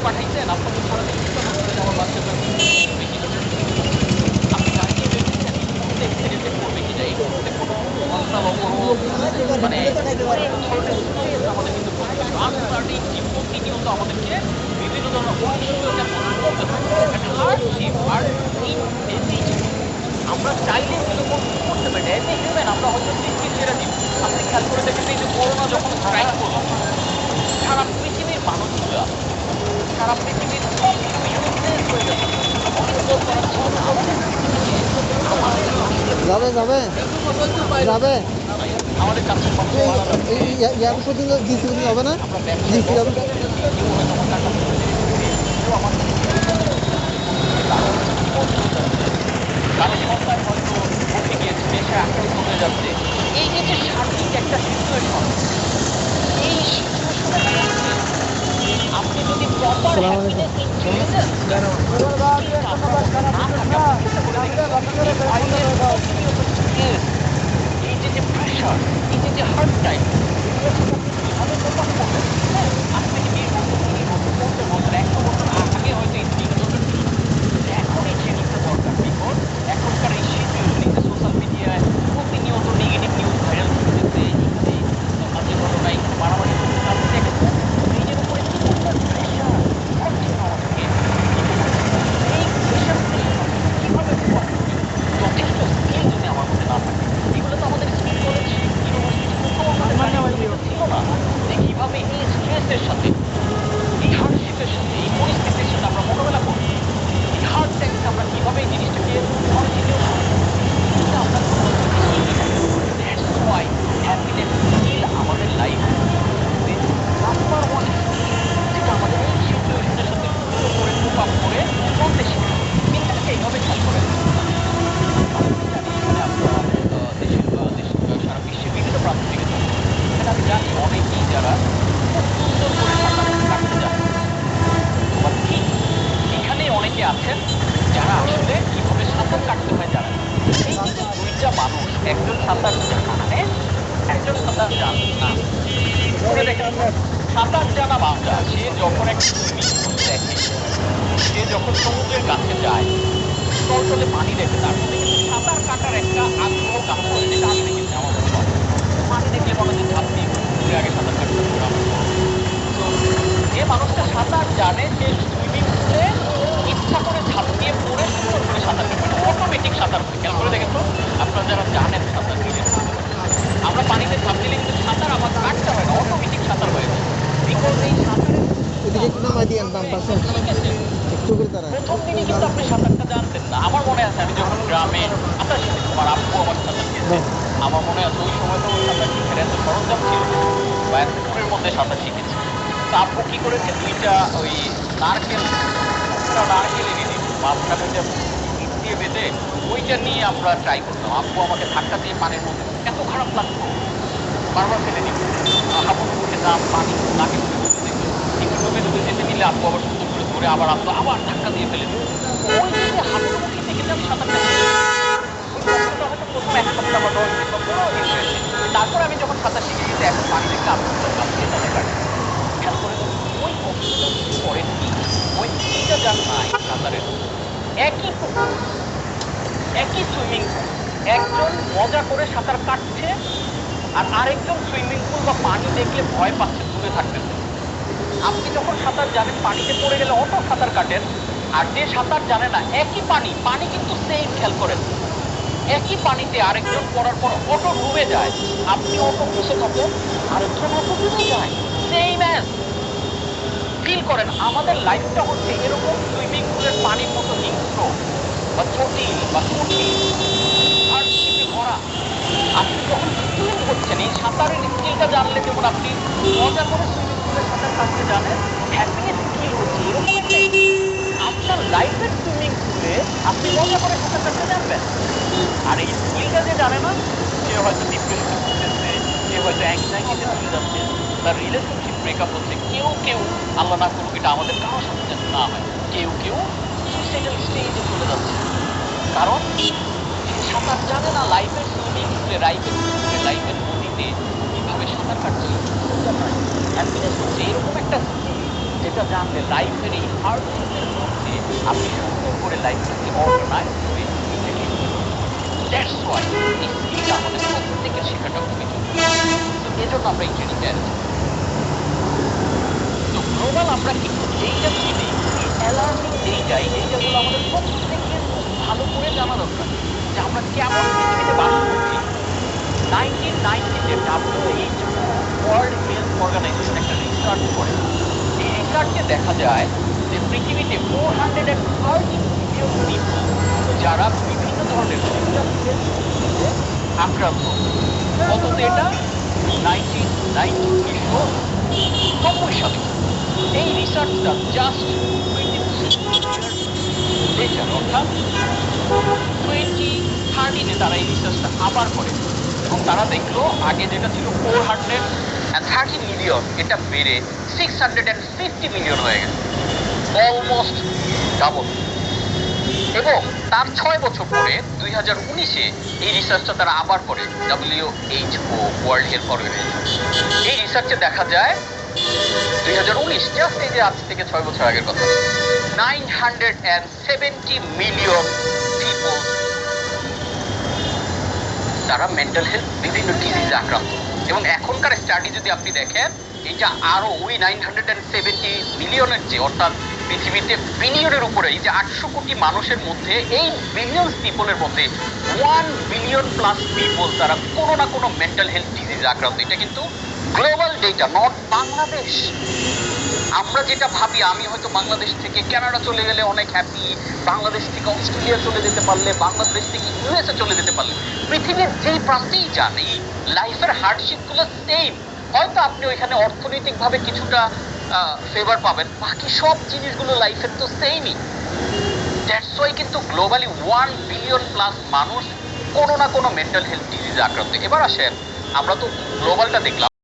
পাঠাইছেন, আপনাকে সারাদিন চিন্তা করতে হবে আমার বাচ্চাটা বুঝবে কিনা, আপনি দাঁড়িয়ে দেখেছেন এই মুহূর্তে এক্সিডেন্টে পড়বে কিনা, এই মুহূর্তে কোনো হরতাল অবরোধ মানে অনেক ধরনের স্ট্রেস আমাদের কিন্তু প্রতিনিয়ত আনসার্টেনটি প্রতিনিয়ত আমাদেরকে বিভিন্ন ধরনের অনিশ্চয়তা করতে হয়। একটা হার্ডশিপ আর ইনএজিটি আমরা চাইলে এরকম করতে পারি। এজ এ হিউম্যান আমরা হয়তো সৃষ্টি ছেড়ে দিই। আপনি খেয়াল করে দেখেন এই যে করোনা যখন স্ট্রাইক করলো, সারা পৃথিবীর মানুষগুলা সারা পৃথিবীর সবকিছু ইউজলেস হয়ে গেছে, অসহ্য করার ছিল না। আমাদের পৃথিবীকে আমাদের আসলে যাবে যাবে যাবে আমাদের কাছে সবচেয়ে মারা যাচ্ছে ইয়ার পর্যন্ত ডিসি হবে না আমরা ব্যবসায় ডিসি লস হবে করতেছি, কেউ হয়তো আমার টাকা তুলে দিচ্ছে, কেউ আমার থেকে কারো জীবন চলে যাচ্ছে, কারো সন্তান হয়তো উঠে গিয়েছে, দেশে আক্রান্ত হয়ে যাচ্ছে। এই যে যে সার্বিক একটা সিচুয়েশন, এই সিচুয়েশনের মধ্যে আপনি যদি প্রপার আসসালামু হ্যাপিনেস আলাইকুম ইন্টেলিজেন্স আপনার মধ্যে না থাকে, আপনি চিন্তা করে দেখেন এই বাইরের প্রতিনিয়ত স্ট্রেস, এই যে যে প্রেশার, এই যে যে হার্ড টাইম, এগুলোর সাথে আপনি কিভাবে কোপ আপ করবেন? হ্যাঁ, আজ থেকে 20 বছর, 30 বছর, 50 বছর, 100 বছর আগে হয়তো এই জিনিসটা ছিল না। কিন্তু এখন এই জিনিসটা দরকার। বিকজ এখনকার এই শিডিউল, এই যে সোশ্যাল মিডিয়ায় প্রতিনিয়ত নেগেটিভ নিউজ ভাইরাল করতেছে, এখানে বাজে ঘটনা, এখানে মারামারি করতেছে, আপনি দেখেছেন নিজের উপরে কি পরিমাণ প্রেশার হচ্ছে না আমাদেরকে, কি পরিমাণ এই প্রেশারগুলোর সাথে কিভাবে কোপ আপ করবেন? যথেষ্ট স্কিল যদি আমার মধ্যে না থাকে, এগুলো তো আমাদের স্কুল কলেজ ইউনিভার্সিটি কোথাও আমাদের কারিকুলামে ছিল না, যে কিভাবে এই স্ট্রেসের সাথে, এই হার্ডশিপের সাথে, এই পরিস্থিতির সাথে আমরা মোকাবেলা করব, এই হার্ড টাইমসে আমরা কিভাবে এই জিনিসটাকে কন্টিনিউ করব, এটা আমরা কোথাও থেকে শিখি নাই। দ্যাটস ওয়াই হ্যাপিনেস স্কিল আমাদের লাইফের মধ্যে নাম্বার ওয়ান স্কিল, যেটা আমাদের এই সিচুয়েশনের সাথে সুন্দর করে কোপ আপ করে চলতে শিখতে হবে। এটাকে এইভাবে খেয়াল করেন, আমি জানি এখানে আপনারা দেশের সারা বিশ্বের বিভিন্ন প্রান্ত থেকে যাচ্ছেন, এখানে আমি জানি অনেকেই যারা খুব সুন্দর করে সাঁতার কাটতে জানেন, আবার ঠিক এখানেই অনেকে আছেন যারা আসলে কিভাবে সাঁতার কাটতে হয় জানেন না। এই যে যে দুইটা মানুষ, একজন সাঁতার জানে, একজন সাঁতার জানে না। মনে দেখেন তো, সাঁতার জানা বাচ্চা সে যখন একটা সুইমিং পুল দেখে, সে যখন সমুদ্রের কাছে যায়, টলটলে পানি দেখে, তার মধ্যে কিন্তু সাঁতার কাটার একটা আগ্রহ কাজ করে, যেটা আমি দেখেছি আমাদের সব পানি দেখলে মনে হচ্ছে ঝাঁপ দিয়ে ঘুরে আগে সাঁতার কাটতে হবে আমরা সব। তো যে মানুষটা সাঁতার জানে সে সুইমিং পুলে ইচ্ছা করে ঝাঁপ দিয়ে পড়ে সুন্দর করে সাঁতার কাটবে, অটোমেটিক সাঁতার হয়। খেয়াল করে দেখেন তো, আপনারা যারা জানেন সাঁতার রিলেট করতে পারেন, আমরা পানিতে ঝাঁপ দিলে কিন্তু সাঁতার আমার কাটতে হয় না, অটোমেটিক সাঁতার হয়ে যায়। বিকজ এই সাঁতারের ওদিকে একটু নামাই দিয়ে বাম পাশে ঠিক আছে, একটু করে দাঁড়ায় প্রথম দিনই কিন্তু আপনি সাঁতারটা জানতেন না। আমার মনে আছে আমি যখন গ্রামে সাঁতার শিখেছি, আমার আব্বু আমার সাঁতার শিখেছে, আমার মনে আছে ওই সময় তো সাঁতার শিখার এত সরঞ্জাম ছিল না, বা এত পুকুরের মধ্যে সাঁতার শিখেছি। তো আব্বু কি করেছে, দুইটা ওই নারকেল, দুটা নারকেল এনে দিত, মাঝখানে ওইটা ইট দিয়ে বেঁধে ওইটা নিয়ে আমরা ট্রাই করতাম। আব্বু আমাকে ধাক্কা দিয়ে পানির মধ্যে, এত খারাপ লাগতো, বারবার ফেলে দিত, হাবুডু উঠে না পানি নাকে মুখে ঢুকতে দেখতো, একটু ডুবে ডুবে যেতে নিলে আব্বু আবার সুন্দর করে ধরে আবার আনতো, আবার ধাক্কা দিয়ে ফেলে দিত। ওই যে যে হাবুডুবুকি থেকে যে আমি সাঁতারটা শিখেছি, ওই কষ্টটা হয়তো প্রথম 1 সপ্তাহ বা 10 দিন বা 15 দিন হয়েছে। তারপর আমি যখন সাঁতার শিখে গেছি, এখন পানি দেখলে আব্বু আব্বু সাঁতার কাটে। খেয়াল করে দেখুন ওই কষ্টটা তিনি করেননি, ওই স্কিলটা যার নাই সাঁতারের, একই পুকুর, একই সুইমিং পুল, একজন মজা করে সাঁতার কাটছে আর আরেকজন সুইমিং পুল বা পানি দেখলে ভয় পাচ্ছে, দূরে থাকতেছে। আপনি যখন সাঁতার জানেন, পানিতে পড়ে গেলে অটো সাঁতার কাটেন, আর যে সাঁতার জানে না, একই পানি, পানি কিন্তু সেম, খেয়াল করেন, একই পানিতে আরেকজন পড়ার পর অটো ডুবে যায়, আপনি অটো ভেসে থাকেন, আরেকজন অটো ডুবে যায়, সেম অ্যাজ। ফিল করেন আমাদের লাইফটা হচ্ছে এরকম সুইমিং পুলের পানির মতো হিংস্র বা জটিল বা কঠিন, হার্ডশিপে ভরা। আপনি যখন স্কিল করছেন, এই সাঁতারের স্কিলটা জানলে, যেমন আপনি মজা করে সুইমিং পুলে সাঁতার কাটতে জানেন, হ্যাপিনেস স্কিল হচ্ছে এরকম একটা স্কিল, আপনার লাইফের সুইমিং পুলে আপনি মজা করে সাঁতার কাটতে জানবেন। আর এই স্কিলটা যে জানে না, সে হয়তো ডিপ্রেশনে ভুগতেছে, সে হয়তো অ্যাংজাইটিতে চলে যাচ্ছে, তার রিলেশনশিপ ব্রেকআপ হচ্ছে, কেউ কেউ, আল্লাহ না করুক এটা আমাদের কারোর সাথে যেন না হয়, কেউ কেউ সুইসাইডাল স্টেজে চলে যাচ্ছে। কারণ সে সাঁতার জানে না, লাইফের সুইমিং পুলে, লাইফের নদীতে কিভাবে সাঁতার কাটতে হয়। হ্যাপিনেস হচ্ছে এরকম একটা স্কিল, যেটা জানলে লাইফের এই হার্ডশিপের মধ্যে আপনি সুন্দর করে লাইফটাকে অর্গানাইজ করে নিজেকে দ্যাটস ওয়াই এই স্কিলটা আমাদের প্রত্যেকের শেখাটা খুবই জরুরি। তো এজন্য আমরা এই ট্রেনিংটা অ্যারেঞ্জ করি। তো গ্লোবাল আমরা কিন্তু ডেটা চিনি, এই অ্যালার্মিং ডেটা, এই ডেটাগুলো আমাদের প্রত্যেকের খুব ভালো করে জানা দরকার যে আমরা কেমন পৃথিবীতে বাস করছি। 1990-তে WHO ওয়ার্ল্ড হেলথ অর্গানাইজেশন একটা রিসার্চ করে। এই রিসার্চে দেখা যায় যে পৃথিবীতে 430 মিলিয়ন পিপল যারা বিভিন্ন ধরনের আক্রান্ত। কততে এটা? 1990 সালে। এই রিসার্চটা জাস্ট 23 অর্থাৎ 2013-এ তারা এই রিসার্চটা আবার করে এবং তারা দেখলো আগে যেটা ছিল 430 মিলিয়ন, এটা বেড়ে 650 মিলিয়ন হয়ে গেছে, অলমোস্ট ডাবল। এবং তার 6 বছর পরে 2019-এ এই রিসার্চটা তারা আবার করে, WHO ওয়ার্ল্ড হেলথ অর্গানাইজেশন। এই রিসার্চে দেখা যায় 2019 জাস্ট এই যে আজ থেকে 6 বছর আগের কথা, 970 মিলিয়ন পিপল তারা মেন্টাল হেলথ বিভিন্ন ডিজিজে আক্রান্ত। এবং এখনকার স্টাডি যদি আপনি দেখেন, এইটা আরো ওই 970 মিলিয়নের যে, অর্থাৎ পৃথিবীতে বিলিয়নের উপরে এই যে 800 কোটি মানুষের মধ্যে এই বিলিয়ন পিপলের মধ্যে 1 বিলিয়ন প্লাস পিপল তারা কোনো না কোনো মেন্টাল হেলথ ডিজিজে আক্রান্ত। এটা কিন্তু গ্লোবাল ডেটা, নট বাংলাদেশ। আমরা যেটা ভাবি, আমি হয়তো বাংলাদেশ থেকে কানাডা চলে গেলে অনেক হ্যাপি, বাংলাদেশ থেকে অস্ট্রেলিয়া চলে যেতে পারলে, বাংলাদেশ থেকে ইউএসএ চলে যেতে পারলে, পৃথিবীর যেই প্রান্তেই যান এই লাইফের হার্ডশিপগুলো সেম। হয়তো আপনি ওইখানে অর্থনৈতিকভাবে কিছুটা ফেভার পাবেন, বাকি সব জিনিসগুলো লাইফের তো সেমই। দ্যাটস ওয়াই কিন্তু গ্লোবালি 1 বিলিয়ন প্লাস মানুষ কোনো না কোনো মেন্টাল হেলথ ডিজিজে আক্রান্ত। এবার আসেন, আমরা তো গ্লোবালটা দেখলাম।